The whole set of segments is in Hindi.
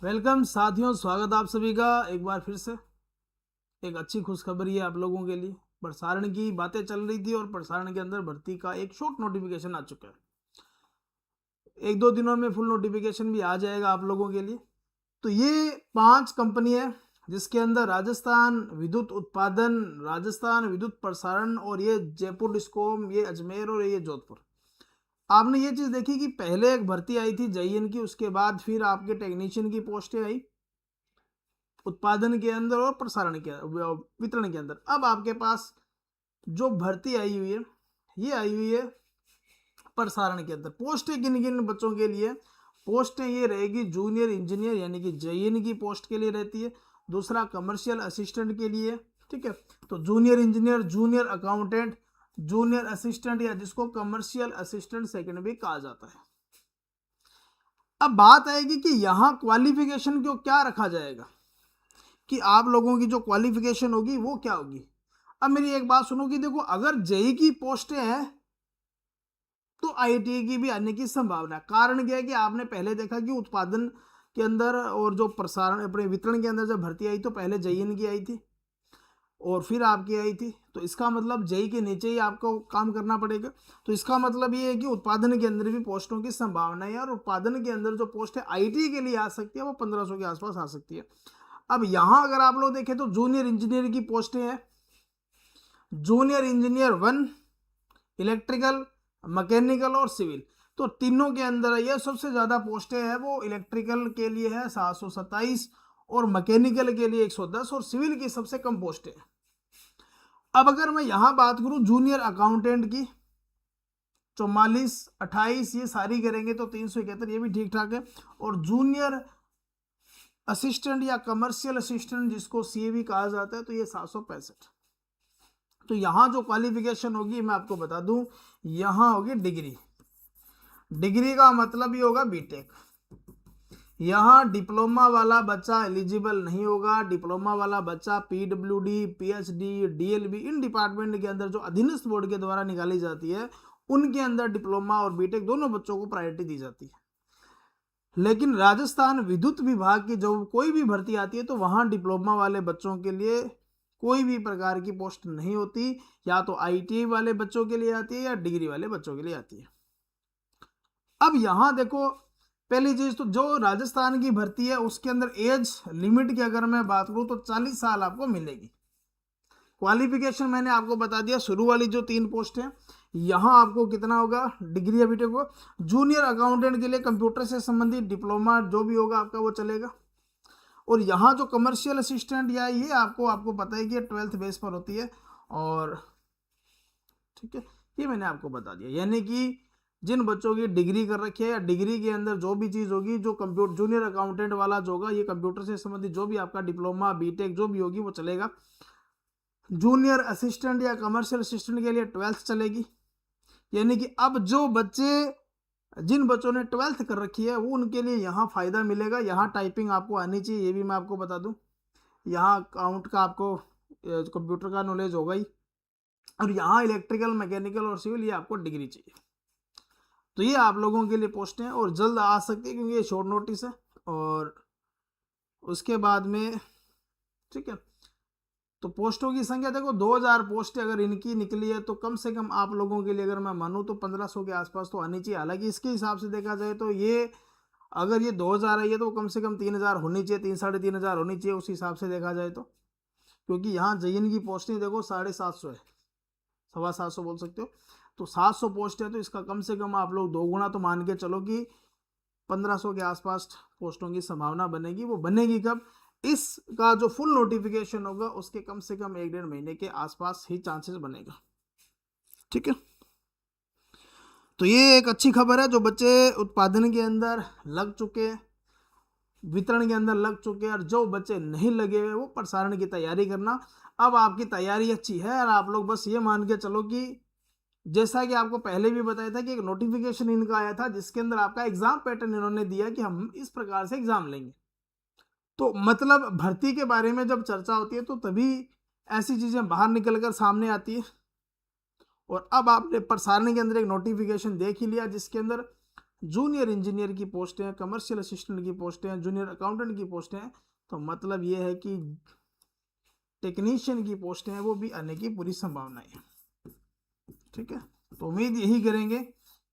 वेलकम साथियों, स्वागत आप सभी का एक बार फिर से। एक अच्छी खुशखबरी है आप लोगों के लिए। प्रसारण की बातें चल रही थी और प्रसारण के अंदर भर्ती का एक शॉर्ट नोटिफिकेशन आ चुका है। एक दो दिनों में फुल नोटिफिकेशन भी आ जाएगा आप लोगों के लिए। तो ये 5 कंपनी है जिसके अंदर राजस्थान विद्युत उत्पादन, राजस्थान विद्युत प्रसारण और ये जयपुर डिस्कॉम, ये अजमेर और ये जोधपुर। आपने ये चीज देखी कि पहले एक भर्ती आई थी जेईएन की, उसके बाद फिर आपके टेक्नीशियन की पोस्टें आई उत्पादन के अंदर और प्रसारण के वितरण के अंदर। अब आपके पास जो भर्ती आई हुई है ये आई हुई है प्रसारण के अंदर। पोस्टें किन किन बच्चों के लिए? पोस्टें ये रहेगी जूनियर इंजीनियर यानी कि जेईएन की पोस्ट के लिए रहती है। दूसरा कमर्शियल असिस्टेंट के लिए, ठीक है। तो junior engineer, junior accountant, junior assistant या जिसको कमर्शियल असिस्टेंट सेकंड भी कहा जाता है। अब बात आएगी कि यहाँ क्वालिफिकेशन को क्या रखा जाएगा, कि आप लोगों की जो क्वालिफिकेशन होगी वो क्या होगी। अब मेरी एक बात सुनो कि देखो, अगर जेई की पोस्टें हैं तो आईटीआई की भी आने की संभावना है। कारण क्या है कि आपने पहले देखा कि उत्पादन के अंदर और जो प्रसारण अपने वितरण के अंदर जब भर्ती आई तो पहले जेईएन की आई थी और फिर आपकी आई थी। तो इसका मतलब जेई के नीचे ही आपको काम करना पड़ेगा। तो इसका मतलब ये है कि उत्पादन के अंदर भी पोस्टों की संभावना है और उत्पादन के अंदर जो पोस्ट है आईटी के लिए आ सकती है वो 1500 के आसपास आ सकती है। अब यहां अगर आप लोग देखें तो जूनियर इंजीनियर की पोस्टें हैं, जूनियर इंजीनियर 1, इलेक्ट्रिकल, मैकेनिकल और सिविल। तो तीनों के अंदर ये सबसे ज्यादा पोस्टें हैं वो इलेक्ट्रिकल के लिए है 727 और मैकेनिकल के लिए 110 और सिविल की सबसे कम पोस्टें हैं। अब अगर मैं यहां बात करूं जूनियर अकाउंटेंट की, 44, 28 ये सारी करेंगे तो 371, ये भी ठीक ठाक है। और जूनियर असिस्टेंट या कमर्शियल असिस्टेंट जिसको सीए भी कहा जाता है तो ये 765। तो यहां जो क्वालिफिकेशन होगी मैं आपको बता दूं, यहां होगी डिग्री। डिग्री का मतलब ही होगा बीटेक। यहां डिप्लोमा वाला बच्चा एलिजिबल नहीं होगा। डिप्लोमा वाला बच्चा PWD, PhD, DLB in department के अंदर जो अधीनस्थ बोर्ड के द्वारा निकाली जाती है उनके अंदर डिप्लोमा और बीटेक दोनों बच्चों को प्रायोरिटी दी जाती है। लेकिन राजस्थान विद्युत विभाग की जो कोई भी भर्ती आती है तो वहां डिप्लोमा वाले बच्चों के लिए कोई भी प्रकार की पोस्ट नहीं होती। या तो आईटीआई वाले बच्चों के लिए आती है या डिग्री वाले बच्चों के लिए आती है। अब यहां देखो, पहली चीज तो जो राजस्थान की भर्ती है उसके अंदर एज लिमिट की अगर मैं बात करूं तो 40 साल आपको मिलेगी। क्वालिफिकेशन मैंने आपको बता दिया, शुरू वाली जो 3 पोस्ट है यहां आपको कितना होगा डिग्री या बीटेक को। जूनियर अकाउंटेंट के लिए कंप्यूटर से संबंधित डिप्लोमा जो भी होगा आपका वो चलेगा। और यहाँ जो कमर्शियल असिस्टेंट या ये आपको पता है कि 12th बेस पर होती है। और ठीक है, ये मैंने आपको बता दिया। यानी कि जिन बच्चों की डिग्री कर रखी है या डिग्री के अंदर जो भी चीज होगी, जो कंप्यूटर जूनियर अकाउंटेंट वाला जो होगा ये कंप्यूटर से संबंधित जो भी आपका डिप्लोमा बीटेक जो भी होगी वो चलेगा। जूनियर असिस्टेंट या कमर्शियल असिस्टेंट के लिए 12th चलेगी। यानी कि अब जो बच्चे जिन बच्चों ने 12th कर रखी है वो उनके लिए यहाँ फायदा मिलेगा। यहाँ टाइपिंग आपको आनी चाहिए, ये भी मैं आपको बता दूं। यहाँ अकाउंट का आपको कंप्यूटर का नॉलेज होगा ही। और यहाँ इलेक्ट्रिकल, मैकेनिकल और सिविल ये आपको डिग्री चाहिए। तो ये आप लोगों के लिए पोस्ट हैं और जल्द आ सकती है क्योंकि ये शॉर्ट नोटिस है। और उसके बाद में ठीक है, तो पोस्टों की संख्या देखो 2000 पोस्ट अगर इनकी निकली है तो कम से कम आप लोगों के लिए अगर मैं मानूं तो 1500 के आसपास तो आनी चाहिए। हालांकि इसके हिसाब से देखा जाए तो ये अगर ये 2000 आई है तो कम से कम 3000 होनी चाहिए, 3 साढ़े 3000 होनी चाहिए उस हिसाब से देखा जाए तो। क्योंकि यहाँ जेईएन की पोस्टें देखो 750 है, 750 बोल सकते हो। तो 700 पोस्ट है तो इसका कम से कम आप लोग 2 गुना तो मान के चलो कि 1500 के आसपास पोस्टों की संभावना बनेगी। वो बनेगी कब? इसका जो फुल नोटिफिकेशन होगा उसके कम से कम 1 डेढ़ महीने के आसपास ही चांसेस बनेगा। ठीक है, तो ये एक अच्छी खबर है। जो बच्चे उत्पादन के अंदर लग चुके, वितरण के अंदर लग चुके और जो बच्चे नहीं लगे हुए वो प्रसारण की तैयारी करना। अब आपकी तैयारी अच्छी है और आप लोग बस ये मान के चलो कि जैसा कि आपको पहले भी बताया था कि एक नोटिफिकेशन इनका आया था जिसके अंदर आपका एग्जाम पैटर्न इन्होंने दिया कि हम इस प्रकार से एग्जाम लेंगे। तो मतलब भर्ती के बारे में जब चर्चा होती है तो तभी ऐसी चीजें बाहर निकल कर सामने आती है। और अब आपने प्रसारण के अंदर एक नोटिफिकेशन देख ही लिया जिसके अंदर जूनियर इंजीनियर की पोस्टें हैं, कमर्शियल असिस्टेंट की पोस्टें हैं, जूनियर अकाउंटेंट की पोस्टें हैं। तो मतलब ये है कि टेक्नीशियन की पोस्टें हैं वो भी आने की पूरी संभावना है। ठीक है, तो उम्मीद यही करेंगे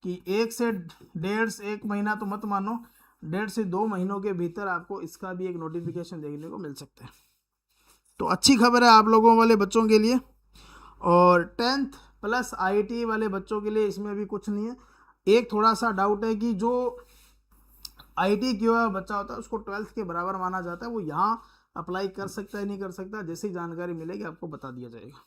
कि 1 महीना तो मत मानो, 1.5 से 2 महीनों के भीतर आपको इसका भी एक नोटिफिकेशन देखने को मिल सकता है। तो अच्छी खबर है आप लोगों वाले बच्चों के लिए। और 10th प्लस IIT वाले बच्चों के लिए इसमें अभी कुछ नहीं है। एक थोड़ा सा डाउट है कि जो IIT किया हुआ बच्चा होता है उसको 12th के बराबर माना जाता है, वो यहाँ अप्लाई कर सकता है नहीं कर सकता, जैसी जानकारी मिलेगी आपको बता दिया जाएगा।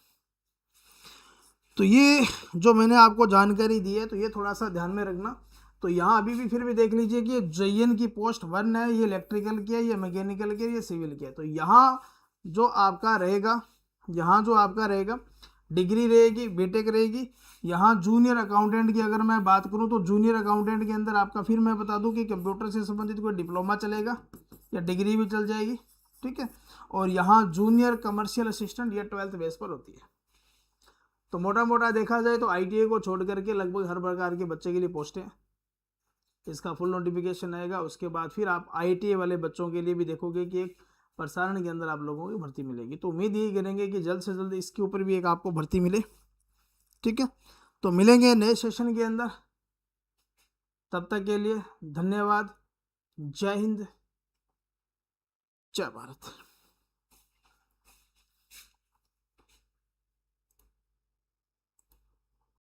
तो ये जो मैंने आपको जानकारी दी है तो ये थोड़ा सा ध्यान में रखना। तो यहाँ अभी भी फिर भी देख लीजिए कि JN की पोस्ट 1 है, ये इलेक्ट्रिकल की है, ये मैकेनिकल की है, ये सिविल की है। तो यहाँ जो आपका रहेगा, यहाँ जो आपका रहेगा डिग्री रहेगी, बीटेक रहेगी। यहाँ जूनियर अकाउंटेंट की अगर मैं बात करूँ तो जूनियर अकाउंटेंट के अंदर आपका, फिर मैं बता दूँ कि कंप्यूटर से संबंधित कोई डिप्लोमा चलेगा या डिग्री भी चल जाएगी। ठीक है, और यहाँ जूनियर कमर्शियल असिस्टेंट ये 12th बेस पर होती है। तो मोटा मोटा देखा जाए तो ITA को छोड़ करके लगभग हर प्रकार के बच्चे के लिए पोस्टें हैं। इसका फुल नोटिफिकेशन आएगा, उसके बाद फिर आप ITA वाले बच्चों के लिए भी देखोगे कि एक प्रसारण के अंदर आप लोगों की भर्ती मिलेगी। तो उम्मीद यही करेंगे कि जल्द से जल्द इसके ऊपर भी एक आपको भर्ती मिले। ठीक है, तो मिलेंगे नए सेशन के अंदर, तब तक के लिए धन्यवाद। जय हिंद, जय भारत।